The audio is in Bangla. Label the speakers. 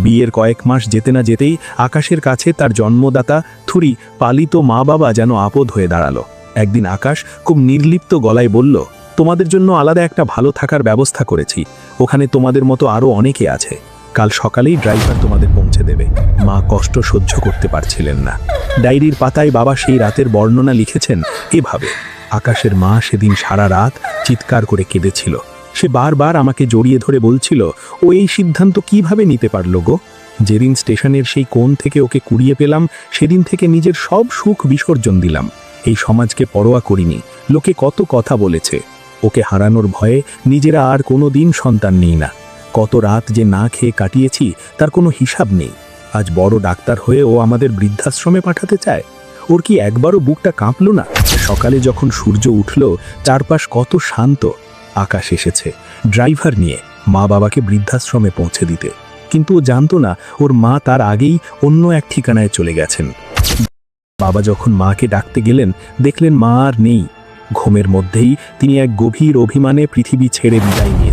Speaker 1: বিয়ের কয়েক মাস যেতে না যেতেই আকাশের কাছে তার জন্মদাতা থুরি পালিত মা বাবা যেন আপদ হয়ে দাঁড়ালো। একদিন আকাশ খুব নির্লিপ্ত গলায় বলল, তোমাদের জন্য আলাদা একটা ভালো থাকার ব্যবস্থা করেছি, ওখানে তোমাদের মতো আরও অনেকে আছে, কাল সকালেই ড্রাইভার তোমাদের পৌঁছে দেবে। মা কষ্ট সহ্য করতে পারছিলেন না। ডায়েরির পাতায় বাবা সেই রাতের বর্ণনা লিখেছেন এভাবে, আকাশের মা সেদিন সারা রাত চিৎকার করে কেঁদেছিল। সে বারবার আমাকে জড়িয়ে ধরে বলছিল, ও এই সিদ্ধান্ত কিভাবে নিতে পারল গো। যেদিন স্টেশনের সেই কোণ থেকে ওকে কুড়িয়ে পেলাম, সেদিন থেকে নিজের সব সুখ বিসর্জন দিলাম। এই সমাজকে পরোয়া করিনি, লোকে কত কথা বলেছে। ওকে হারানোর ভয়ে নিজেরা আর কোনো দিন সন্তান নেই না। কত রাত যে না খেয়ে কাটিয়েছি তার কোনো হিসাব নেই। আজ বড় ডাক্তার হয়ে ও আমাদের বৃদ্ধাশ্রমে পাঠাতে চায়। ওর কি একবারও বুকটা কাঁপল না? সকালে যখন সূর্য উঠল, চারপাশ কত শান্ত। আকাশ এসেছে ড্রাইভার নিয়ে মা বাবাকে বৃদ্ধাশ্রমে পৌঁছে দিতে, কিন্তু ও জানতো না ওর মা তার আগেই অন্য এক ঠিকানায় চলে গেছেন। বাবা যখন মাকে ডাকতে গেলেন, দেখলেন মা আর নেই। ঘুমের মধ্যেই তিনি এক গভীর অভিমানে পৃথিবী ছেড়ে বিদায় নিলেন।